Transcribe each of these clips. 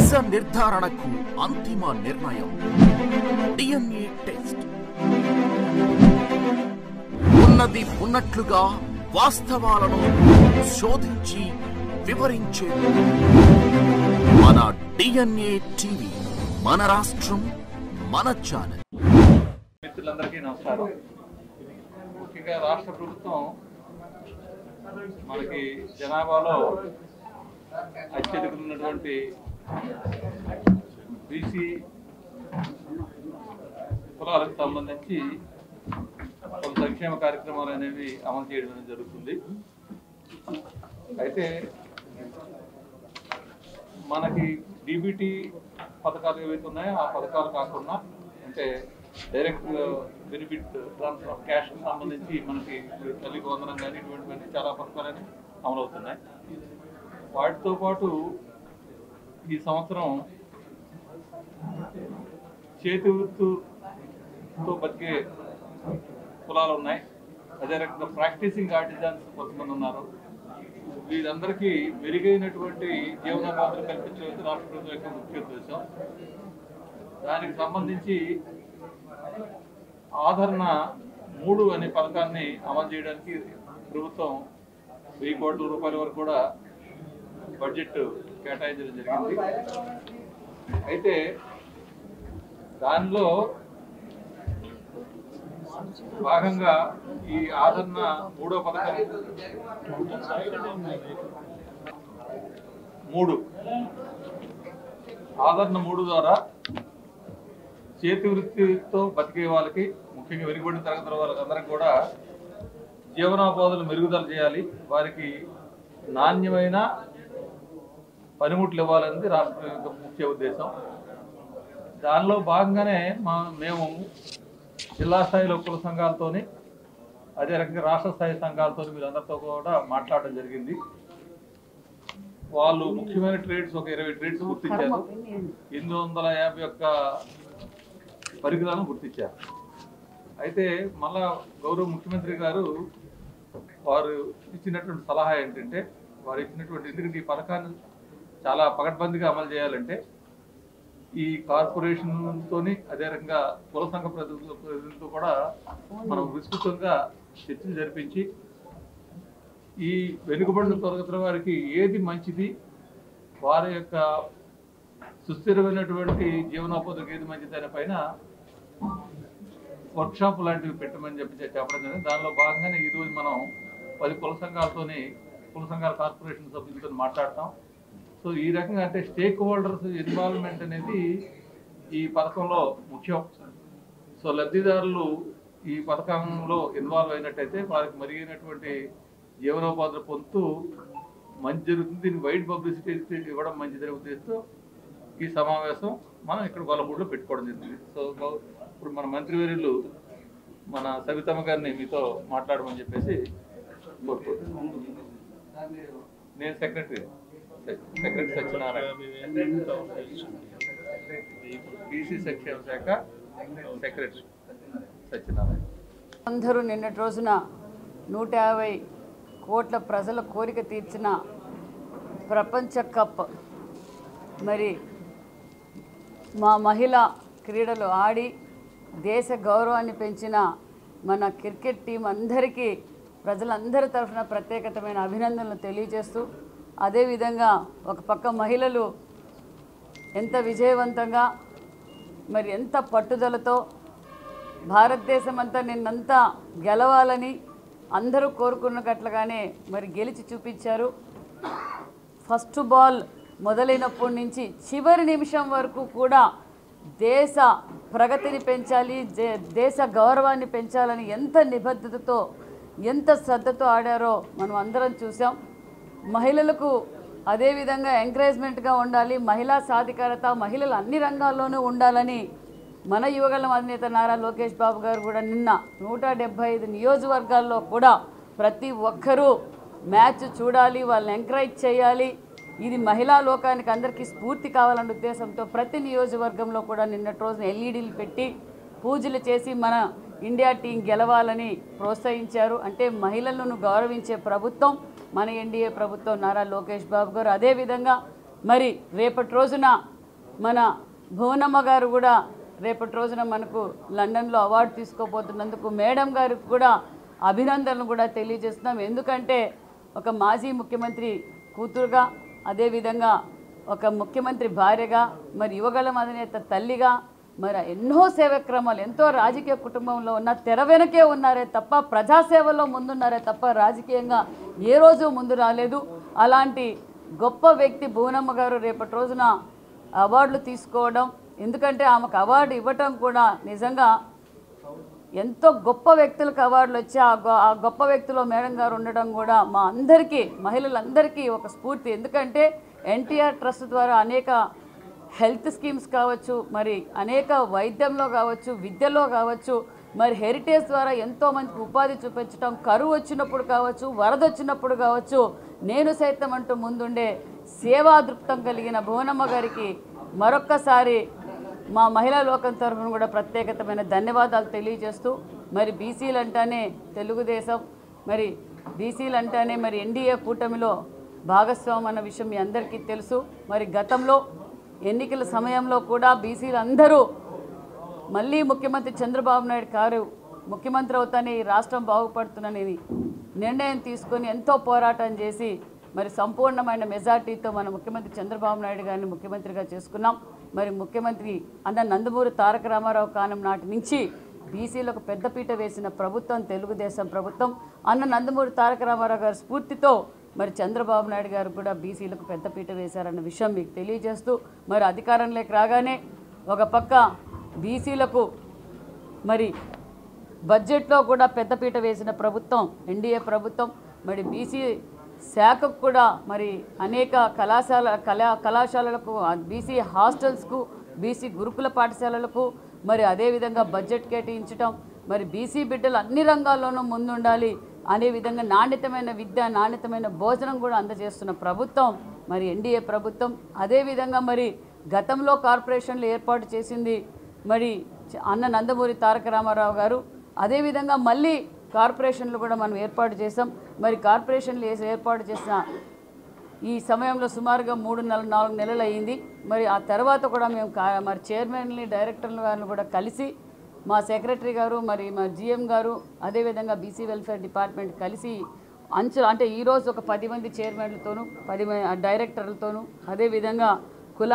నిజ నిర్ధారణకు అంతిమ నిర్ణయం డిఎన్ఏ టెస్ట్. ఉన్నది ఉన్నట్లుగా వాస్తవాలను శోధించి వివరించే మన డిఎన్ఏ టీవీ, మన రాష్ట్రం, మన ఛానల్. మిత్రులందరికీ నమస్కారం. ముఖ్యంగా రాష్ట్ర ప్రభుత్వం మనకి జనాభాలో అత్యధిక ఉన్నటువంటి బీసీ కులాలకు సంబంధించి కొన్ని సంక్షేమ కార్యక్రమాలు అనేవి అమలు చేయడం జరుగుతుంది. అయితే మనకి డీబీటీ పథకాలు ఏవైతే ఉన్నాయో ఆ పథకాలు కాకుండా అంటే డైరెక్ట్ బెనిఫిట్ ట్రాన్స్ఫర్ ఆఫ్ క్యాష్కి సంబంధించి మనకి తల్లి వందనం కానీ ఇటువంటివన్నీ చాలా పథకాలని అమలవుతున్నాయి. వాటితో పాటు ఈ సంవత్సరం చేతి వృత్తుతో బతికే కులాలు ఉన్నాయి. అదే రకంగా ప్రాక్టీసింగ్ ఆర్టిజన్స్ కొంతమంది ఉన్నారు. వీరందరికీ మెరుగైనటువంటి జీవనోపాధులు కల్పించడం రాష్ట్ర ప్రభుత్వం యొక్క ముఖ్య ఉద్దేశం. దానికి సంబంధించి ఆదరణ 3 అనే పథకాన్ని అమలు చేయడానికి ప్రభుత్వం 1000 కోట్ల రూపాయల వరకు కూడా బడ్జెట్ కేటాయించడం జరిగింది. అయితే దానిలో భాగంగా ఈ ఆదరణ 3వ పథకం 3 ఆదరణ 3 ద్వారా చేతి వృత్తితో బతికే వాళ్ళకి, ముఖ్యంగా వెనుకబడిన తరగతుల వాళ్ళందరికీ కూడా జీవనోపాధులు మెరుగుదల చేయాలి, వారికి నాణ్యమైన పనిముట్లు ఇవ్వాలనేది రాష్ట్ర యొక్క ముఖ్య ఉద్దేశం. దానిలో భాగంగానే మేము జిల్లా స్థాయిలో కుల సంఘాలతోని అదే రకంగా రాష్ట్ర స్థాయి సంఘాలతో వీళ్ళందరితో కూడా మాట్లాడడం జరిగింది. వాళ్ళు ముఖ్యమైన ట్రేడ్స్ ఒక 20 ట్రేడ్స్ గుర్తించారు. 851 పరికరాలను గుర్తించారు. అయితే మళ్ళా గౌరవ ముఖ్యమంత్రి గారు వారు ఇచ్చినటువంటి సలహా ఏంటంటే, వారు ఇచ్చినటువంటి ఎందుకంటే ఈ పథకాన్ని చాలా పకడ్బందీగా అమలు చేయాలంటే ఈ కార్పొరేషన్తో అదే రకంగా కుల సంఘ ప్రతినిధులతో కూడా మనం విస్తృతంగా చర్చలు జరిపించి ఈ వెనుకబడిన తరగతుల వారికి ఏది మంచిది, వారి యొక్క సుస్థిరమైనటువంటి జీవనోపాధికి ఏది మంచిది అనే పైన వర్క్షాప్ లాంటివి పెట్టమని చెప్పడం జరిగింది. దానిలో భాగంగానే ఈరోజు మనం 10 కుల సంఘాల కార్పొరేషన్ సభ్యులతో మాట్లాడతాం. సో ఈ రకంగా అంటే స్టేక్ హోల్డర్స్ ఇన్వాల్వ్మెంట్ అనేది ఈ పథకంలో ముఖ్యం. సో లబ్ధిదారులు ఈ పథకంలో ఇన్వాల్వ్ అయినట్టయితే వారికి మరిగినటువంటి జీవనోపాధులు పొందుతూ మంచి జరుగుతుంది. దీనికి వైడ్ పబ్లిసిటీ ఇవ్వడం మంచిదని ఉద్దేశంతో ఈ సమావేశం మనం ఇక్కడ గొల్లపూడిలో పెట్టుకోవడం జరిగింది. సో ఇప్పుడు మన మంత్రివర్యులు మన సవితమ్మ గారిని మీతో మాట్లాడమని చెప్పేసి కోరుకుంటున్నాను. నేను సెక్రటరీ సత్యనారాయణ, బీసీ సంక్షేమ శాఖ సెక్రటరీ సత్యనారాయణ. అందరూ నిన్నటి రోజున 150 కోట్ల ప్రజల కోరిక తీర్చిన ప్రపంచ కప్ మరి మా మహిళా క్రీడలు ఆడి దేశ గౌరవాన్ని పెంచిన మన క్రికెట్ టీం అందరికీ ప్రజలందరి తరఫున ప్రత్యేకమైన అభినందనలు తెలియజేస్తూ, అదేవిధంగా ఒక పక్క మహిళలు ఎంత విజయవంతంగా మరి ఎంత పట్టుదలతో భారతదేశం అంతా నిన్నంతా గెలవాలని అందరూ కోరుకున్నట్లుగానే మరి గెలిచి చూపించారు. ఫస్ట్ బాల్ మొదలైనప్పటి నుంచి చివరి నిమిషం వరకు కూడా దేశ ప్రగతిని పెంచాలి, దేశ గౌరవాన్ని పెంచాలని ఎంత నిబద్ధతతో ఎంత శ్రద్ధతో ఆడారో మనం అందరం చూసాం. మహిళలకు అదేవిధంగా ఎంకరేజ్మెంట్గా ఉండాలి, మహిళా సాధికారత, మహిళలు అన్ని రంగాల్లోనూ ఉండాలని మన యువగళం అధినేత నారా లోకేష్ బాబు గారు కూడా నిన్న 175 నియోజకవర్గాల్లో కూడా ప్రతి ఒక్కరూ మ్యాచ్ చూడాలి, వాళ్ళని ఎంకరేజ్ చేయాలి, ఇది మహిళా లోకానికి అందరికీ స్ఫూర్తి కావాలన్న ఉద్దేశంతో ప్రతి నియోజకవర్గంలో కూడా నిన్నటి రోజున ఎల్ఈడీలు పెట్టి పూజలు చేసి మన ఇండియా టీం గెలవాలని ప్రోత్సహించారు. అంటే మహిళలను గౌరవించే ప్రభుత్వం మన ఎన్డీఏ ప్రభుత్వం నారా లోకేష్ బాబు గారు. అదేవిధంగా మరి రేపటి రోజున మన భువనమ్మ గారు కూడా రేపటి రోజున మనకు లండన్లో అవార్డు తీసుకోబోతున్నందుకు మేడం గారికి కూడా అభినందనలు కూడా తెలియజేస్తున్నాం. ఎందుకంటే ఒక మాజీ ముఖ్యమంత్రి కూతురుగా, అదేవిధంగా ఒక ముఖ్యమంత్రి భార్యగా, మరి యువగళం అధినేత తల్లిగా, మరి ఎన్నో సేవక్రమాలు, ఎంతో రాజకీయ కుటుంబంలో ఉన్న తెర వెనకే ఉన్నారే తప్ప ప్రజాసేవలో ముందున్నారే తప్ప రాజకీయంగా ఏ రోజు ముందు రాలేదు. అలాంటి గొప్ప వ్యక్తి భువనమ్మ గారు రేపటి రోజున అవార్డులు తీసుకోవడం, ఎందుకంటే ఆమెకు అవార్డు ఇవ్వటం కూడా నిజంగా ఎంతో గొప్ప వ్యక్తులకు అవార్డులు వచ్చి ఆ గొప్ప వ్యక్తిలో మేడం గారు ఉండడం కూడా మా అందరికీ, మహిళలందరికీ ఒక స్ఫూర్తి. ఎందుకంటే ఎన్టీఆర్ ట్రస్ట్ ద్వారా అనేక హెల్త్ స్కీమ్స్ కావచ్చు, మరి అనేక వైద్యంలో కావచ్చు, విద్యలో కావచ్చు, మరి హెరిటేజ్ ద్వారా ఎంతోమందికి ఉపాధి చూపించడం, కరువు వచ్చినప్పుడు కావచ్చు, వరద వచ్చినప్పుడు కావచ్చు, నేను సైతం అంటూ ముందుండే సేవా దృక్పథం కలిగిన భువనమ్మ గారికి మరొక్కసారి మా మహిళా లోకం తరఫున కూడా ప్రత్యేకమైన ధన్యవాదాలు తెలియజేస్తూ, మరి బీసీలు అంటానే తెలుగుదేశం, మరి బీసీలు అంటానే మరి ఎన్డీఏ కూటమిలో భాగస్వామి అన్న విషయం మీ అందరికీ తెలుసు. మరి గతంలో ఎన్నికల సమయంలో కూడా బీసీలు అందరూ మళ్ళీ ముఖ్యమంత్రి చంద్రబాబు నాయుడు గారు ముఖ్యమంత్రి అవుతానే ఈ రాష్ట్రం బాగుపడుతుందని నిర్ణయం తీసుకొని ఎంతో పోరాటం చేసి మరి సంపూర్ణమైన మెజార్టీతో మన ముఖ్యమంత్రి చంద్రబాబు నాయుడు గారిని ముఖ్యమంత్రిగా చేసుకున్నాం. మరి ముఖ్యమంత్రి అన్న నందమూరి తారక రామారావు కాలం నాటి నుంచి బీసీలకు పెద్దపీట వేసిన ప్రభుత్వం తెలుగుదేశం ప్రభుత్వం. అన్న నందమూరి తారక రామారావు గారి స్ఫూర్తితో మరి చంద్రబాబు నాయుడు గారు కూడా బీసీలకు పెద్దపీట వేశారన్న విషయం మీకు తెలియజేస్తూ, మరి అధికారంలోకి రాగానే ఒక పక్క బీసీలకు మరి బడ్జెట్లో కూడా పెద్దపీట వేసిన ప్రభుత్వం ఎన్డీఏ ప్రభుత్వం. మరి బీసీ శాఖకు కూడా మరి అనేక కళాశాలలకు, బీసీ హాస్టల్స్కు, బీసీ గురుకుల పాఠశాలలకు మరి అదేవిధంగా బడ్జెట్ కేటాయించడం, మరి బీసీ బిడ్డలు అన్ని రంగాల్లోనూ ముందుండాలి అనే విధంగా నాణ్యతమైన విద్య, నాణ్యతమైన భోజనం కూడా అందజేస్తున్న ప్రభుత్వం మరి ఎన్డీఏ ప్రభుత్వం. అదేవిధంగా మరి గతంలో కార్పొరేషన్లు ఏర్పాటు చేసింది మరి అన్న నందమూరి తారక రామారావు గారు. అదేవిధంగా మళ్ళీ కార్పొరేషన్లు కూడా మనం ఏర్పాటు చేసాం. మరి కార్పొరేషన్లు ఏర్పాటు చేసిన ఈ సమయంలో సుమారుగా 3-4 నెలలు అయ్యింది. మరి ఆ తర్వాత కూడా మేము మరి చైర్మన్ని, డైరెక్టర్లు గారిని కూడా కలిసి మా సెక్రటరీ గారు, మరి మా జిఎం గారు, అదేవిధంగా బీసీ వెల్ఫేర్ డిపార్ట్మెంట్ కలిసి అంటే ఈరోజు ఒక 10 మంది చైర్మన్లతోనూ, 10 డైరెక్టర్లతోనూ, అదేవిధంగా కుల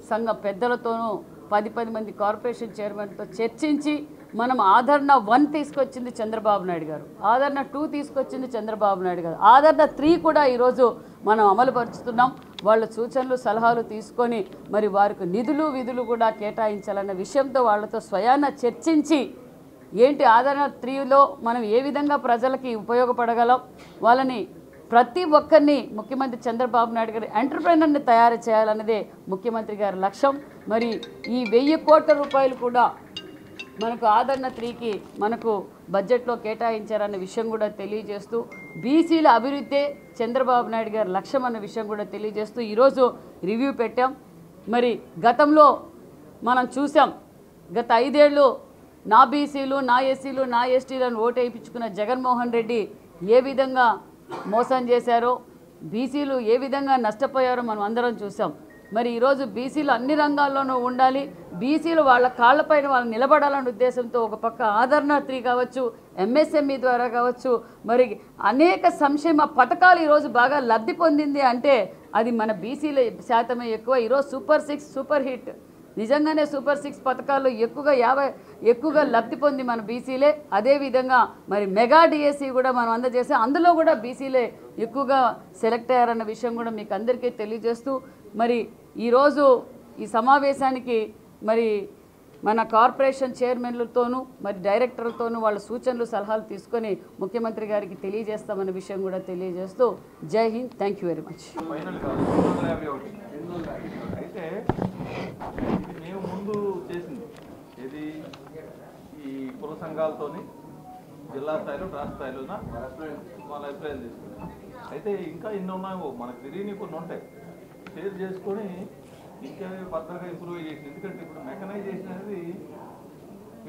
సంఘ పెద్దలతోనూ 10 మంది కార్పొరేషన్ చైర్మన్తో చర్చించి మనం ఆదరణ 1 తీసుకొచ్చింది చంద్రబాబు నాయుడు గారు, ఆదరణ 2 తీసుకొచ్చింది చంద్రబాబు నాయుడు గారు, ఆదరణ 3 కూడా ఈరోజు మనం అమలుపరుచుతున్నాం. వాళ్ళ సూచనలు సలహాలు తీసుకొని మరి వారికి నిధులు విధులు కూడా కేటాయించాలన్న విషయంతో వాళ్ళతో స్వయాన చర్చించి ఏంటి ఆదరణ 3లో మనం ఏ విధంగా ప్రజలకి ఉపయోగపడగలం, వాళ్ళని ప్రతి ఒక్కరిని ముఖ్యమంత్రి చంద్రబాబు నాయుడు గారు ఎంటర్ప్రెనర్ని తయారు చేయాలన్నదే ముఖ్యమంత్రి గారి లక్ష్యం. మరి ఈ 1000 కోట్ల రూపాయలు కూడా మనకు ఆదరణ 3కి మనకు బడ్జెట్లో కేటాయించారన్న విషయం కూడా తెలియజేస్తూ, బీసీల అభివృద్ధే చంద్రబాబు నాయుడు గారి లక్ష్యం అన్న విషయం కూడా తెలియజేస్తూ ఈరోజు రివ్యూ పెట్టాం. మరి గతంలో మనం చూసాం, గత 5 ఏళ్ళు నా బీసీలు, నా ఎస్సీలు, నా ఎస్టీలను ఓటు వేయించుకున్న జగన్మోహన్ రెడ్డి ఏ విధంగా మోసం చేశారో, బీసీలు ఏ విధంగా నష్టపోయారో మనం అందరం చూసాం. మరి ఈరోజు బీసీలు అన్ని రంగాల్లోనూ ఉండాలి, బీసీలు వాళ్ళ కాళ్ళపైన వాళ్ళు నిలబడాలనే ఉద్దేశంతో ఒక పక్క ఆదరణ 3 కావచ్చు, ఎంఎస్ఎంఈ ద్వారా కావచ్చు, మరి అనేక సంక్షేమ పథకాలు ఈరోజు బాగా లబ్ధి పొందింది అంటే అది మన బీసీల శాతమే ఎక్కువ. ఈరోజు సూపర్ 6 సూపర్ హిట్, నిజంగానే సూపర్ 6 పథకాల్లో ఎక్కువగా లబ్ధి పొంది మన బీసీలే. అదేవిధంగా మరి మెగా డిఎస్సి కూడా మనం అందజేసాం, అందులో కూడా బీసీలే ఎక్కువగా సెలెక్ట్ అయ్యారన్న విషయం కూడా మీకు అందరికీ తెలియజేస్తూ, మరి ఈరోజు ఈ సమావేశానికి మరి మన కార్పొరేషన్ చైర్మన్లతోనూ మరి డైరెక్టర్లతోనూ వాళ్ళ సూచనలు సలహాలు తీసుకొని ముఖ్యమంత్రి గారికి తెలియజేస్తామన్న విషయం కూడా తెలియజేస్తూ జై Hind, thank you very much. అయితే మేము ముందు చేసింది ఇది ఈ కుల సంఘాలతోని జిల్లా స్థాయిలో, రాష్ట్ర స్థాయిలోన వాళ్ళ అభిప్రాయాలు తీసుకున్నాం. అయితే ఇంకా ఎన్ని ఉన్నాయో మనకు తెలియని కొన్ని ఉంటాయి, షేర్ చేసుకొని ఇంకా ఫర్దర్గా ఇంప్రూవ్ చేసింది. ఎందుకంటే ఇప్పుడు మెకనైజేషన్ అనేది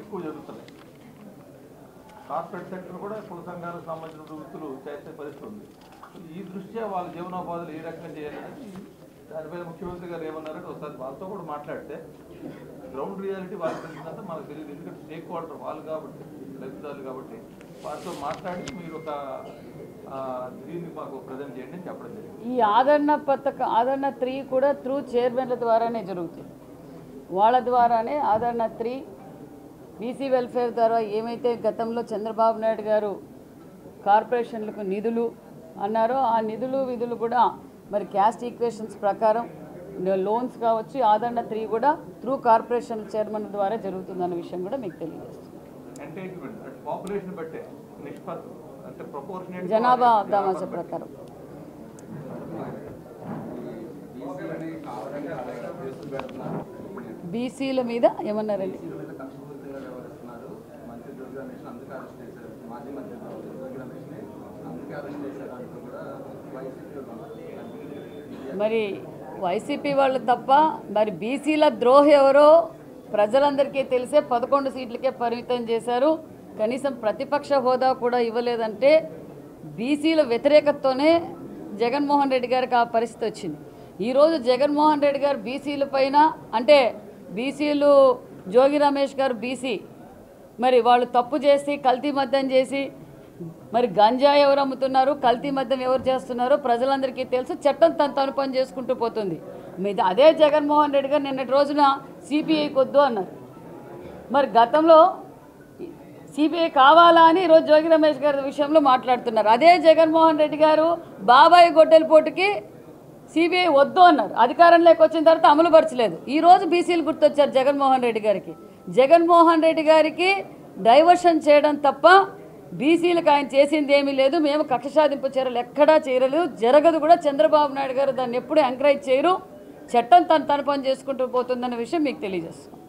ఎక్కువ జరుగుతున్నాయి. కార్పొరేట్ సెక్టర్ కూడా కుల సంఘాలకు సంబంధించిన వృత్తులు చేసే పరిస్థితి ఉంది. ఈ దృష్ట్యా వాళ్ళ జీవనోపాధులు ఏ రకంగా చేయాలనేది దానిపైన ముఖ్యమంత్రి గారు ఏమన్నారంటే ఒకసారి వాళ్ళతో కూడా మాట్లాడితే గ్రౌండ్ రియాలిటీ వాళ్ళకి తెలిసిందంటే మనకు తెలియదు. ఎందుకంటే స్టేక్ హోల్డర్ వాళ్ళు కాబట్టి, లబ్ధిదారులు కాబట్టి వారితో మాట్లాడి మీరు ఒక దీన్ని మాకు ప్రజెంట్ చేయండి అని చెప్పడం జరిగింది. ఈ ఆదరణ 3 కూడా త్రూ చైర్మన్ల ద్వారానే జరుగుతుంది. వాళ్ళ ద్వారానే ఆదరణ 3 బీసీ వెల్ఫేర్ ద్వారా ఏమైతే గతంలో చంద్రబాబు నాయుడు గారు కార్పొరేషన్లకు నిధులు అన్నారో ఆ నిధులు విధులు కూడా మరి క్యాస్ట్ ఈక్వేషన్స్ ప్రకారం లోన్స్ కావచ్చు. ఆదరణ 3 కూడా త్రూ కార్పొరేషన్ చైర్మన్ ద్వారా జరుగుతుందన్న విషయం కూడా మీకు తెలియజేస్తుంది. జనాభా దామాషా ప్రకారం బీసీల మీద ఏమన్నారండి? మరి వైసీపీ వాళ్ళు తప్ప మరి బీసీల ద్రోహి ఎవరో ప్రజలందరికీ తెలిసే 11 సీట్లకే పరిమితం చేశారు. కనీసం ప్రతిపక్ష హోదా కూడా ఇవ్వలేదంటే బీసీల వ్యతిరేకతతోనే జగన్మోహన్ రెడ్డి గారికి ఆ పరిస్థితి వచ్చింది. ఈరోజు జగన్మోహన్ రెడ్డి గారు బీసీల పైన అంటే బీసీలు జోగి రమేష్ గారు బీసీ మరి వాళ్ళు తప్పు చేసి కల్తీ మద్యం చేసి మరి గంజాయి ఎవరు అమ్ముతున్నారు, కల్తీ మద్యం ఎవరు చేస్తున్నారో ప్రజలందరికీ తెలుసు. చట్టం తను పని చేసుకుంటూ పోతుంది. మీద అదే జగన్మోహన్ రెడ్డి గారు నిన్నటి రోజున సిపిఐకి వద్దు అన్నారు. మరి గతంలో సిపిఐ కావాలా అని ఈరోజు జోగి రమేష్ గారి విషయంలో మాట్లాడుతున్నారు. అదే జగన్మోహన్ రెడ్డి గారు బాబాయి గొడ్డలిపోటుకి సిబిఐ వద్దు అన్నారు. అధికారంలోకి వచ్చిన తర్వాత అమలు పరచలేదు. ఈరోజు బీసీలు గుర్తొచ్చారు జగన్మోహన్ రెడ్డి గారికి. జగన్మోహన్ రెడ్డి గారికి డైవర్షన్ చేయడం తప్ప బీసీలకు ఆయన చేసింది ఏమీ లేదు. మేము కక్ష సాధింపు చర్యలు ఎక్కడా చేయలేదు, జరగదు కూడా. చంద్రబాబు నాయుడు గారు దాన్ని ఎప్పుడూ ఎంకరేజ్ చేయరు. చట్టం తను పని చేసుకుంటూ పోతుందన్న విషయం మీకు తెలియజేస్తాం.